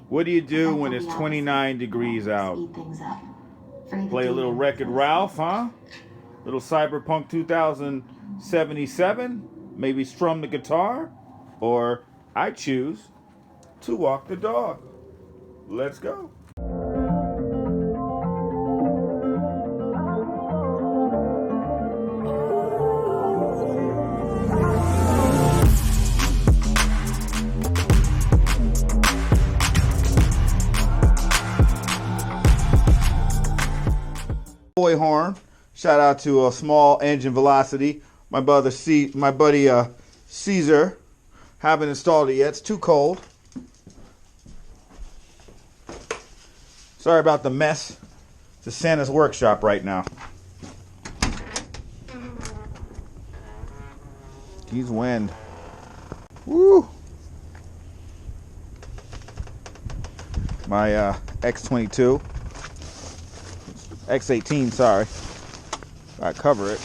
What do you do when it's 29 degrees out? Play a little Wreck-It Ralph, huh? Little Cyberpunk 2077? Maybe strum the guitar? Or I choose to walk the dog. Let's go. Boy horn. Shout out to a small engine velocity. My buddy Caesar. Haven't installed it yet. It's too cold. Sorry about the mess. It's Santa's workshop right now. He's wind. Woo! My X22. X18, sorry. I cover it.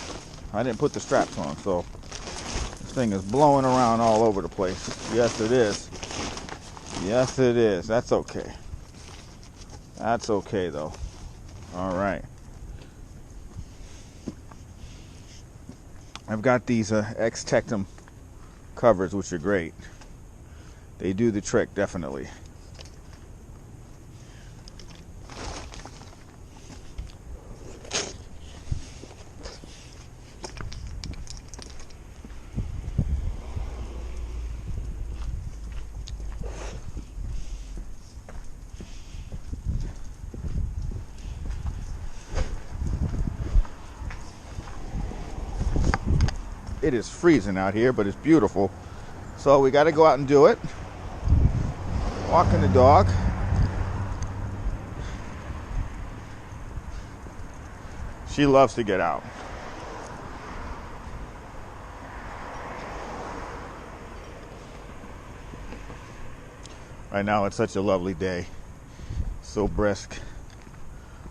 I didn't put the straps on, so this thing is blowing around all over the place. Yes, it is. Yes, it is. That's okay. That's okay, though. All right. I've got these X-Tectum covers, which are great. They do the trick, definitely. It is freezing out here, but it's beautiful. So we got to go out and do it. Walking the dog. She loves to get out. Right now it's such a lovely day. So brisk.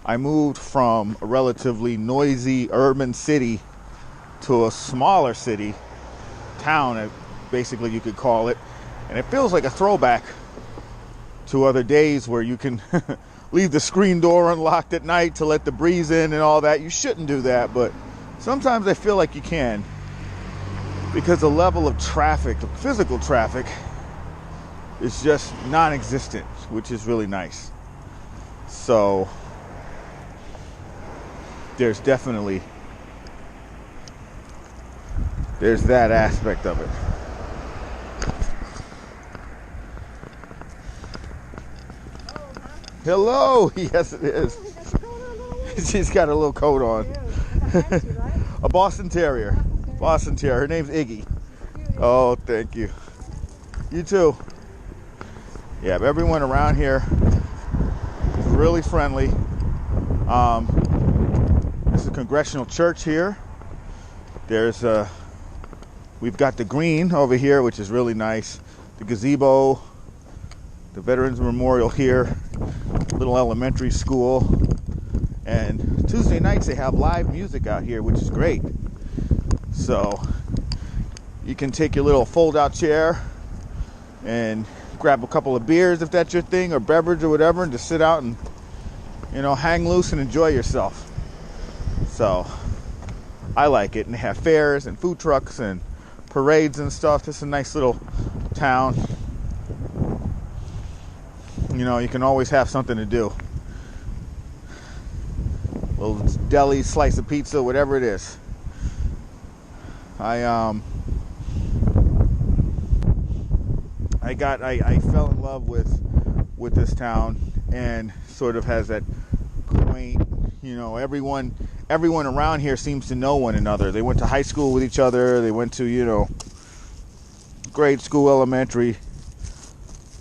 I moved from a relatively noisy urban city to a smaller city, town, basically you could call it. And it feels like a throwback to other days where you can leave the screen door unlocked at night to let the breeze in and all that. You shouldn't do that, but sometimes I feel like you can, because the level of traffic, the physical traffic, is just non-existent, which is really nice. So there's that aspect of it. Hello! Yes, it is. She's got a little coat on. A Boston Terrier. Boston Terrier. Her name's Iggy. Oh, thank you. You too. Yeah, everyone around here is really friendly. This is a Congregational Church here. There's we've got the green over here, which is really nice. The gazebo, the Veterans Memorial here, little elementary school. And Tuesday nights they have live music out here, which is great. So you can take your little fold-out chair and grab a couple of beers if that's your thing, or beverage or whatever, and just sit out and, hang loose and enjoy yourself. So I like it. And they have fairs and food trucks and parades and stuff. It's a nice little town. You can always have something to do. A little deli, slice of pizza, whatever it is. I fell in love with this town, and sort of has that quaint, everyone around here seems to know one another. They went to high school with each other. They went to, grade school, elementary.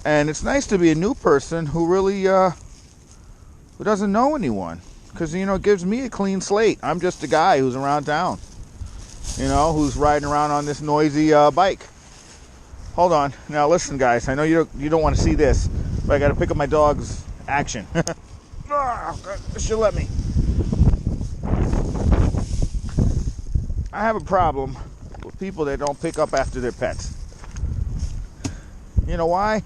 And it's nice to be a new person who really, who doesn't know anyone. Because, it gives me a clean slate. I'm just a guy who's around town, who's riding around on this noisy bike. Hold on. Now, listen, guys. I know you don't want to see this, but I got to pick up my dog's action. She'll let me. I have a problem with people that don't pick up after their pets. You know why?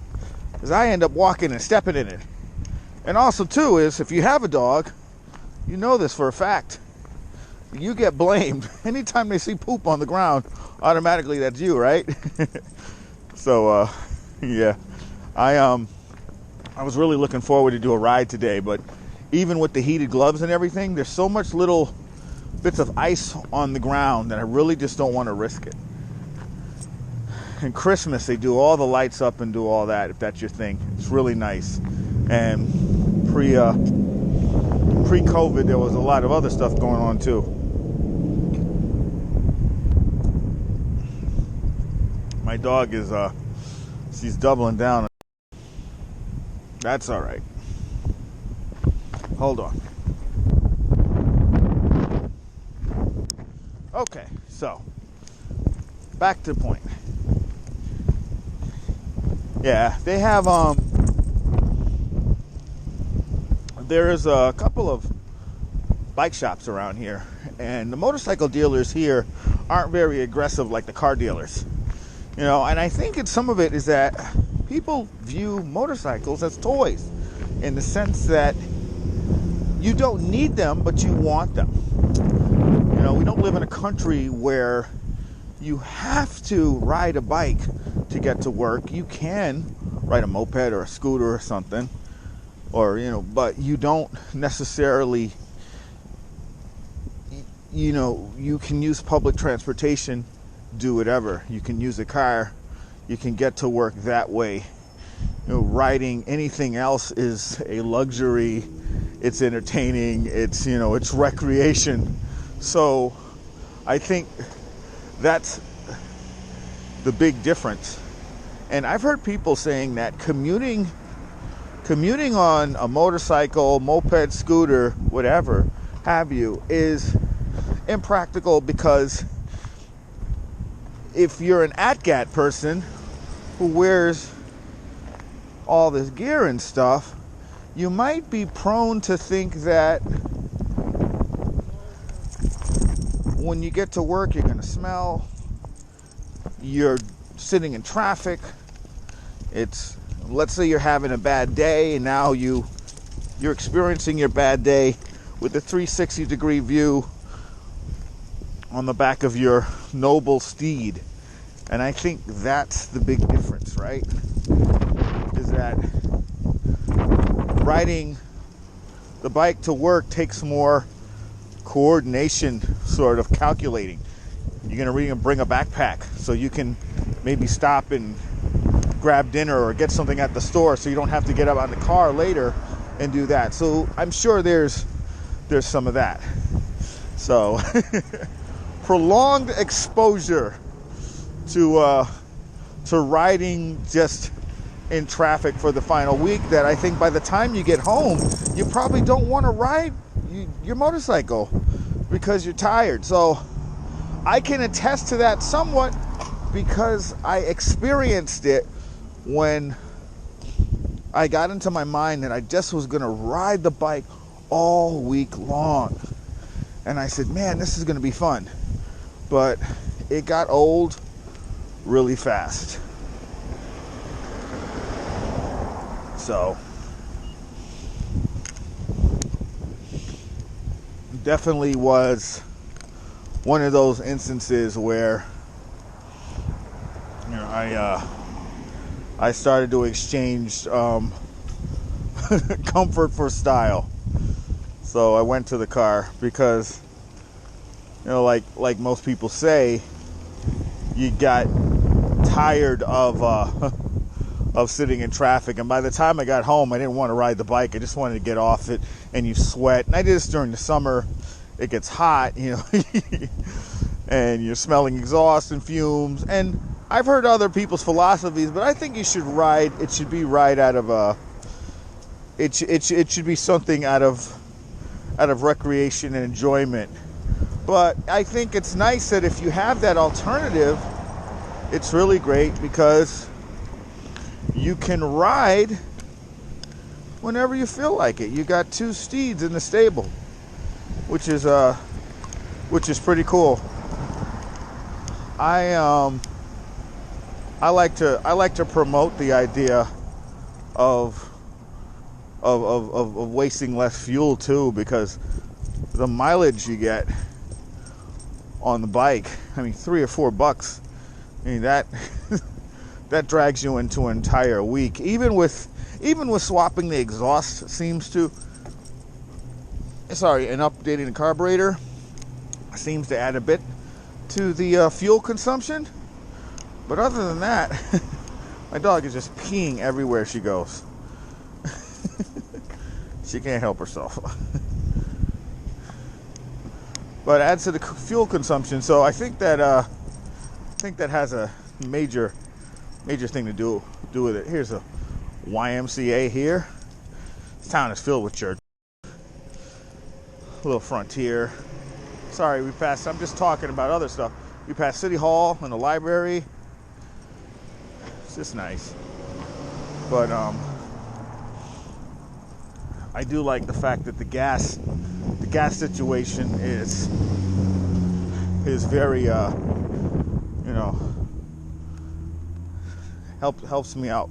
is I end up walking and stepping in it. And also too is, if you have a dog, you know this for a fact, you get blamed anytime they see poop on the ground. Automatically that's you, right? So yeah, I was really looking forward to do a ride today, but even with the heated gloves and everything, there's so much little bits of ice on the ground that I really just don't want to risk it. And Christmas, they do all the lights up and do all that, if that's your thing. It's really nice. And pre-COVID, there was a lot of other stuff going on too. My dog is, she's doubling down. That's all right. Hold on. Okay, so back to the point. Yeah, they have there's a couple of bike shops around here, and the motorcycle dealers here aren't very aggressive like the car dealers. You know, and I think some of it is that people view motorcycles as toys, in the sense that you don't need them, but you want them. You know, we don't live in a country where you have to ride a bike to get to work. You can ride a moped or a scooter or something, or, you know, but you don't necessarily, you know, you can use public transportation, do whatever. You can use a car, you can get to work that way. You know, riding anything else is a luxury. It's entertaining, it's, you know, it's recreation. So I think that's the big difference. And I've heard people saying that commuting on a motorcycle, moped, scooter, whatever have you, is impractical, because if you're an ATGAT person who wears all this gear and stuff, you might be prone to think that when you get to work, you're going to smell. You're sitting in traffic. Let's say you're having a bad day, and now you're experiencing your bad day with a 360-degree view on the back of your noble steed. And I think that's the big difference, right? Is that riding the bike to work takes more coordination, sort of calculating. You're going to bring a backpack so you can maybe stop and grab dinner or get something at the store, so you don't have to get up out of the car later and do that. So I'm sure there's some of that. So prolonged exposure to riding just in traffic for the final week, that I think by the time you get home, you probably don't want to ride your motorcycle because you're tired. So I can attest to that somewhat, because I experienced it when I got into my mind that I just was going to ride the bike all week long. And I said, man, this is going to be fun. But it got old really fast. So definitely was one of those instances where, you know, I started to exchange comfort for style. So I went to the car because, you know, like most people say, you got tired of sitting in traffic, and by the time I got home, I didn't want to ride the bike. I just wanted to get off it, and you sweat. And I did this during the summer. It gets hot, you know, and you're smelling exhaust and fumes. And I've heard other people's philosophies, but I think you should ride. It should be right out of it should be something out of recreation and enjoyment. But I think it's nice that if you have that alternative, it's really great, because you can ride whenever you feel like it. You got 2 steeds in the stable, which is pretty cool. I like to promote the idea of wasting less fuel too, because the mileage you get on the bike, I mean, $3 or $4, I mean, that that drags you into an entire week. Even with swapping the exhaust, and updating the carburetor seems to add a bit to the fuel consumption. But other than that, my dog is just peeing everywhere she goes. She can't help herself. But it adds to the fuel consumption. So I think that has a major thing to do with it. Here's a YMCA here. This town is filled with church. Little Frontier. Sorry, I'm just talking about other stuff. We passed City Hall and the library. It's just nice. But I do like the fact that the gas situation is very helps me out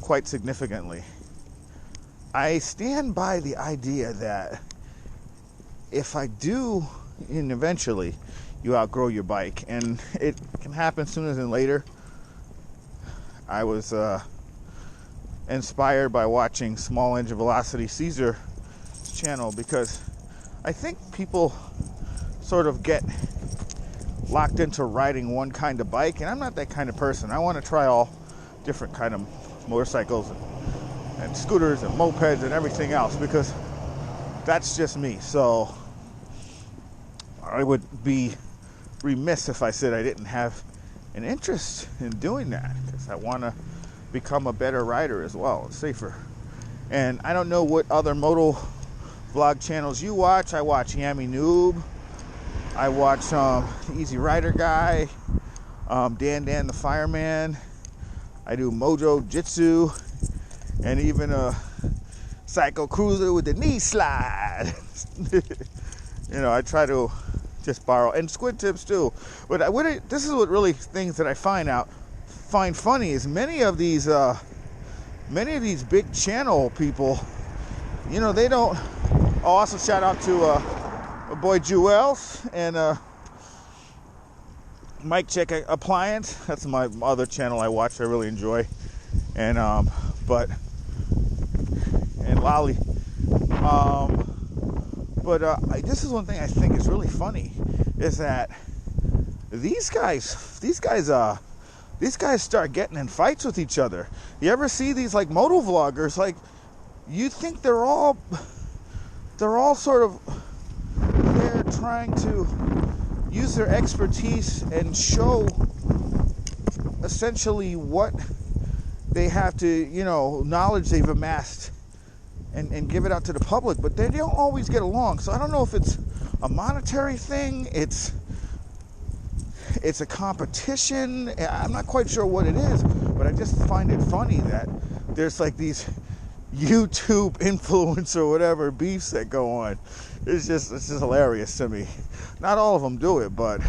quite significantly. I stand by the idea that if I do, and eventually you outgrow your bike, and it can happen sooner than later. I was inspired by watching Small Engine Velocity Caesar's channel, because I think people sort of get locked into riding one kind of bike, and I'm not that kind of person. I want to try all different kind of motorcycles and scooters and mopeds and everything else, because that's just me. So I would be remiss if I said I didn't have an interest in doing that, because I want to become a better rider as well, safer. And I don't know what other moto vlog channels you watch. I watch Yami Noob. I watch the Easy Rider Guy, Dan the Fireman. I do Mojo Jitsu, and even a Psycho Cruiser with the knee slide. I try to just borrow, and Squid Tips too. But this is what really things that I find funny is many of these big channel people, they don't. Also shout out to my boy Jewels and Mike Check Appliance. That's my other channel I watch. I really enjoy, and Lolly. This is one thing I think is really funny, is that these guys start getting in fights with each other. You ever see these like moto vloggers? Like, you think they're all sort of there trying to use their expertise and show essentially what they have to, knowledge they've amassed, and give it out to the public, but they don't always get along. So I don't know if it's a monetary thing, it's a competition. I'm not quite sure what it is, but I just find it funny that there's like these YouTube influencer or whatever beefs that go on. It's just hilarious to me. Not all of them do it, but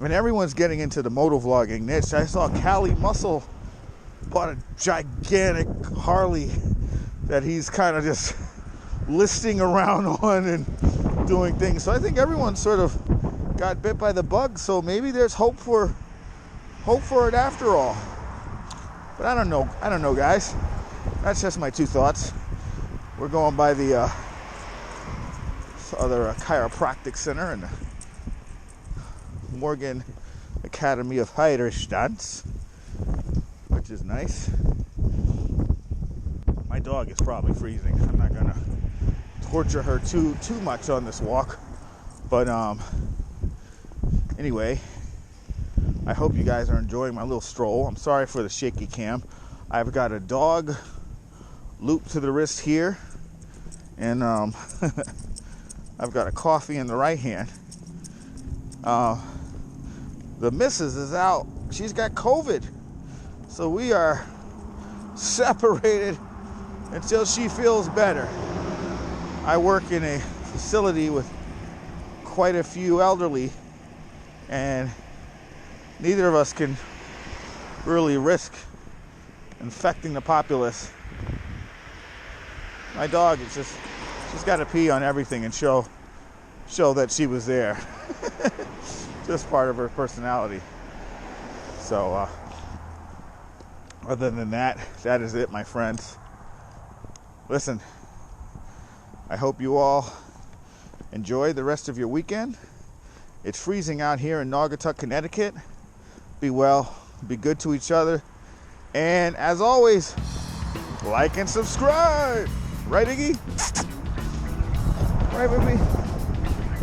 everyone's getting into the moto vlogging niche. I saw Cali Muscle bought a gigantic Harley that he's kind of just listing around on and doing things. So I think everyone sort of got bit by the bug. So maybe there's hope for it after all. But I don't know, guys. That's just my two thoughts. We're going by the other chiropractic center and the Morgan Academy of Heiderstanz, which is nice. My dog is probably freezing. I'm not gonna torture her too much on this walk. But anyway, I hope you guys are enjoying my little stroll. I'm sorry for the shaky cam. I've got a dog loop to the wrist here, and I've got a coffee in the right hand. The missus is out. She's got COVID. So we are separated until she feels better. I work in a facility with quite a few elderly, and neither of us can really risk infecting the populace. My dog is she's got to pee on everything and show that she was there. Just part of her personality. So, other than that, that is it, my friends. Listen, I hope you all enjoy the rest of your weekend. It's freezing out here in Naugatuck, Connecticut. Be well, be good to each other, and as always, like and subscribe. Right, Iggy? Right with me?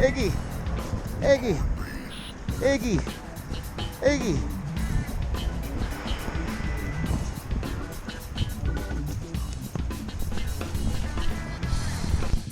Iggy. Iggy. Iggy. Iggy.